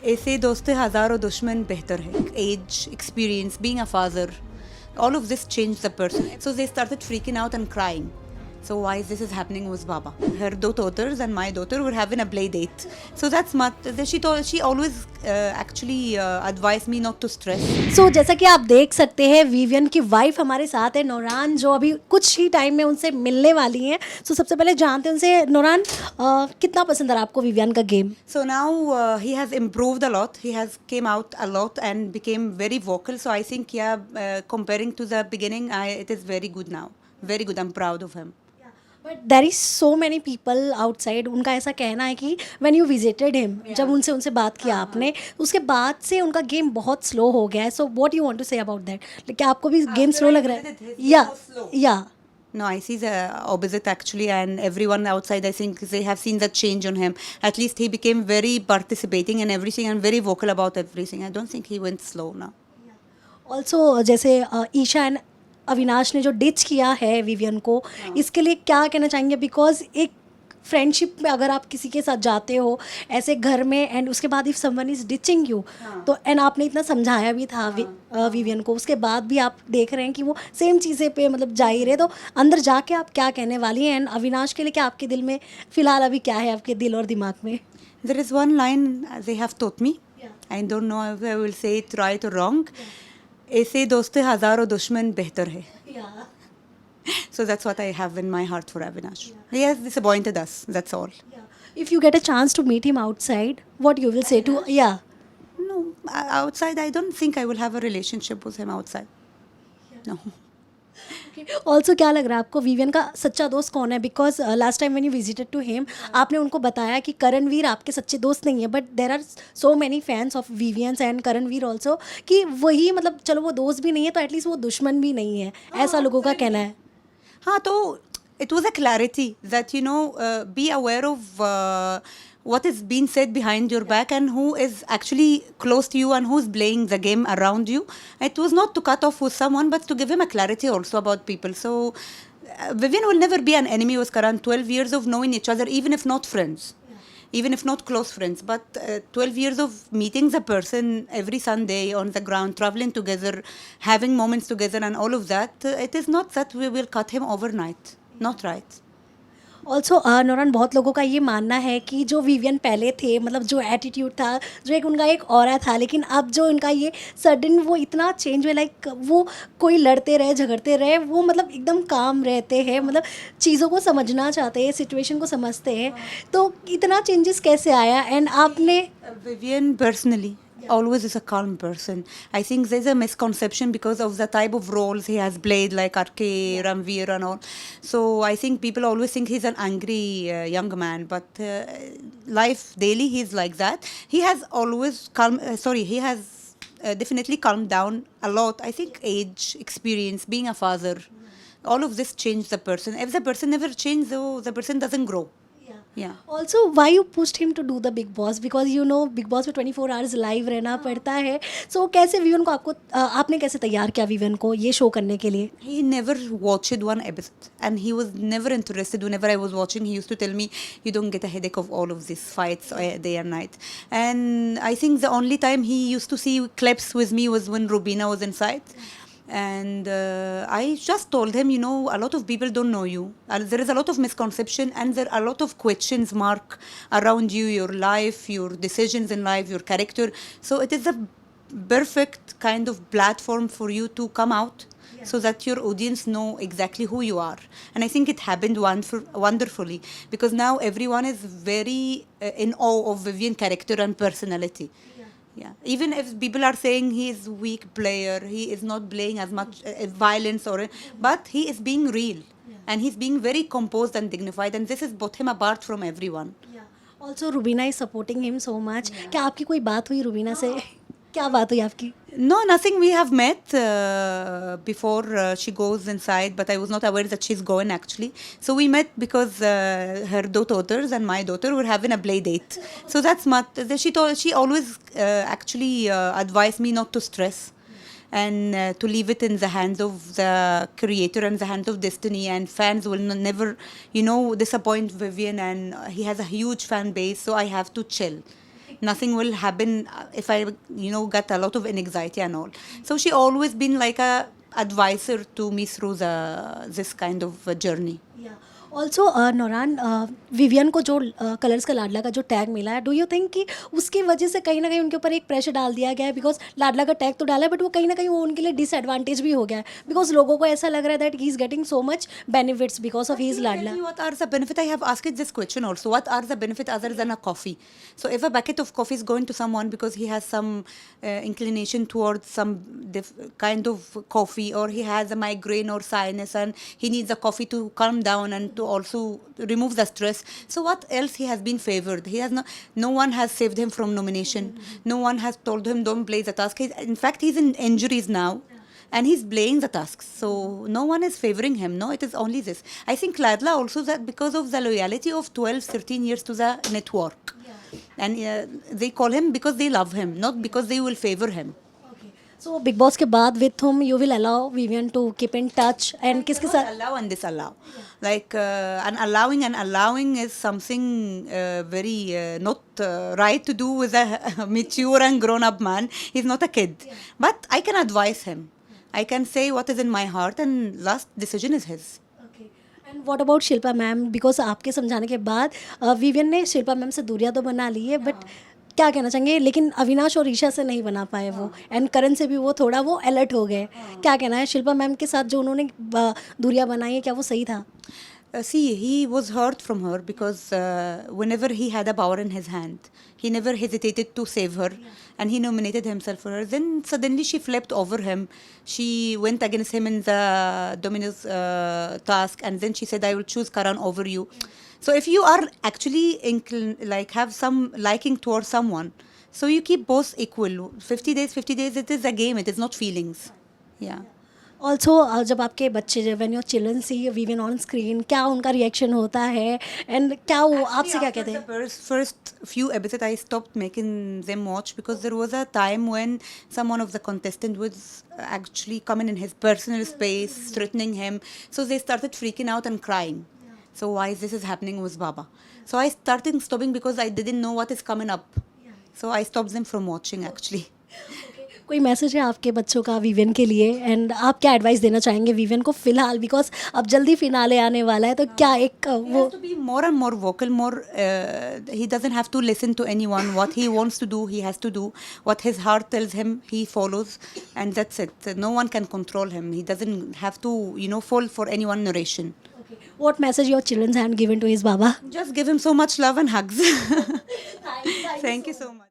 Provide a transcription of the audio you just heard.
ऐसे दोस्त हजारों दुश्मन बेहतर है. Age, experience, being a father, all of this changed the person. So they started freaking out and crying. So why this is happening with Baba? Her two daughters and my daughter were having a play date. So that's not. She always advised me not to stress. सो जैसा कि आप देख सकते हैं Vivian की wife हमारे साथ है नौरान, जो अभी कुछ ही टाइम में उनसे मिलने वाली हैं. सो सबसे पहले जानते हैं उनसे, नौरान कितना पसंद है आपको विवियन का game? So now he has improved a lot. He has came out a lot and became very vocal. So I think comparing to the beginning, it is very good now. Very good. I'm proud of him. But there is so many people outside, उनका ऐसा कहना है कि when you visited him, जब उनसे बात किया आपने, उसके बाद से उनका गेम बहुत स्लो हो गया है. So what you want to say about that? क्या आपको भी गेम स्लो लग रहा है? या No, I see the opposite actually, and everyone outside, I think they have seen the change on him. At least he became very participating in everything and very vocal about everything. I don't think he went slow now. Also जैसे Isha and Avinash ने जो ditch किया है Vivian को, इसके लिए क्या कहना चाहेंगे? बिकॉज एक फ्रेंडशिप में अगर आप किसी के साथ जाते हो ऐसे घर में एंड उसके बाद if someone is ditching you, तो एंड आपने इतना समझाया भी था विवियन को, उसके बाद भी आप देख रहे हैं कि वो सेम चीज़ें पे मतलब जा ही रहे, तो अंदर जाके आप क्या कहने वाली हैं? एंड अविनाश के लिए क्या आपके दिल में फिलहाल अभी क्या है आपके दिल और दिमाग में? There is one line they have taught me. I don't know if I will say it right or wrong. ऐसे दोस्त हजारों दुश्मन बेहतर है. So that's what I have in my heart for Avinash. He has disappointed us. That's all. If you get a chance to meet him outside, what you will say to? No, outside I don't think I will have a relationship with him outside. No. Also क्या लग रहा है आपको Vivian का सच्चा दोस्त कौन है? Because last time when you visited to him, आपने उनको बताया कि करणवीर आपके सच्चे दोस्त नहीं है, but there are so many fans of Vivian's and Karanveer also, कि वही मतलब चलो वो दोस्त भी नहीं है तो एटलीस्ट वो दुश्मन भी नहीं है, ऐसा लोगों का कहना है. हाँ, तो it was a clarity that be aware of what is being said behind your back and who is actually close to you and who's playing the game around you. It was not to cut off with someone, but to give him a clarity also about people. So Vivian will never be an enemy with Karan. 12 years of knowing each other, even if not friends. Even if not close friends, but 12 years of meeting the person every Sunday on the ground, traveling together, having moments together and all of that, it is not that we will cut him overnight. Not right. Also Nouran, बहुत लोगों का ये मानना है कि जो Vivian पहले थे, मतलब जो एटीट्यूड था, जो एक उनका एक ऑरा था, लेकिन अब जो उनका ये सडन वो इतना चेंज हुआ, लाइक वो कोई लड़ते रहे झगड़ते रहे, वो मतलब एकदम काम रहते हैं, मतलब चीज़ों को समझना चाहते हैं, सिचुएशन को समझते हैं, तो इतना चेंजेस कैसे आया? एंड आपने Vivian personally always is a calm person. I think there's a misconception because of the type of roles he has played, like RK, Ranveer and all. So I think people always think he's an angry young man, but life daily he's like that. He has always he has definitely calmed down a lot. I think age, experience, being a father, all of this changed the person. If the person never changed, though, the person doesn't grow. Yeah. Also why you pushed him to do the Bigg Boss? Because you know Bigg Boss में 24 hours live रहना पड़ता है. सो कैसे Vivian को आपने कैसे तैयार किया विवियन को ये शो करने के लिए? He never watched one episode and he was never interested. Whenever I was watching, he used to tell me, you don't get a headache of all of these fights day and night. And I think the only time he used to see clips with me was when Rubina was inside. And I just told him, a lot of people don't know you. There is a lot of misconception and there are a lot of questions mark around you, your life, your decisions in life, your character. So it is a perfect kind of platform for you to come out so that your audience know exactly who you are. And I think it happened wonderfully because now everyone is very in awe of Vivian character and personality. Yeah. Even if people are saying he is a weak player, he is not playing as much violence but he is being real. And he's being very composed and dignified, and this has put him apart from everyone. Also Rubina is supporting him so much. क्या आपकी कोई बात हुई रुबीना से? क्या बात हुई आपकी? No, nothing. We have met before she goes inside, but I was not aware that she's going actually. So we met because her two daughters and my daughter were having a play date. So that's not. She always advised me not to stress and to leave it in the hands of the creator and the hands of destiny. And fans will never, disappoint Vivian. And he has a huge fan base, so I have to chill. nothing will happen if I get a lot of anxiety and all. So she always been like a advisor to me through this kind of journey. Also Nouran Vivian को जो colours का लाडला का जो tag मिला है, do you think कि उसकी वजह से कहीं ना कहीं उनके ऊपर एक प्रेशर डाल दिया गया है? बिकॉज लाडला का टैग तो डाला है, बट वो कहीं ना कहीं वो उनके लिए डिसएडवांटेज भी हो गया है, बिकॉज लोगों को ऐसा लग रहा है that he is getting so much benefits because of his लाडला. What are the benefit? I have asked this question also. What are the benefit other than a coffee? So if a bucket of coffee is going to someone because he has some inclination towards some kind of coffee, or he has a migraine or sinus and he needs a coffee to calm down and to also remove the stress. So what else he has been favored? He has no one has saved him from nomination. No one has told him don't play the task. In fact, he's in injuries now. And he's playing the tasks, so no one is favoring him. No, it is only this. I think Ladla also that because of the loyalty of 12-13 years to the network, and they call him because they love him, not because they will favor him. So Bigg Boss के बाद with whom you will allow Vivian to keep in touch and किसके Not साथ? allow and disallow, like and allowing is something very not right to do with a mature and grown up man. He's not a kid, but I can advise him. I can say what is in my heart, and last decision is his. And what about Shilpa ma'am? Because आपके समझाने के बाद Vivian ने Shilpa ma'am से दूरियां तो बना ली है, बट क्या कहना चाहेंगे? लेकिन अविनाश और ईशा से नहीं बना पाए वो, एंड करण से भी वो थोड़ा वो अलर्ट हो गए. क्या कहना है शिल्पा मैम के साथ जो उन्होंने दूरियां बनाई है, क्या वो सही था? See, he was hurt from her because whenever he had a power in his hand, he never hesitated to save her, and he nominated himself for her. Then suddenly she flipped over him. She went against him in the Domino's task, and then she said, "I will choose Karan over you." So if you are actually like have some liking towards someone, so you keep both equal. 50 days, it is a game. It is not feelings. Yeah. Also जब आपके बच्चे जब when your children see Vivian on screen, क्या उनका reaction होता है, and क्या वो आपसे क्या कहते हैं? First few episodes, I stopped making them watch because there was a time when someone of the contestant was actually coming in his personal space, threatening him. So they started freaking out and crying. So why is this happening with Baba? So I started stopping because I didn't know what is coming up. So I stopped them from watching actually. कोई message है आपके बच्चों का Vivian के लिए, and आप क्या advice देना चाहेंगे विवियन को फिलहाल, बिकॉज अब जल्दी फिनाले आने वाला है, तो क्या एक He वो has to be more and more vocal, more he doesn't have to listen to anyone. What he wants to do, he has to do. What his heart tells him, he follows, and that's it. No one can control him. He doesn't have to, fall for anyone narration. what message your children had given to his baba? Just give him so much love and hugs. Thank you so much.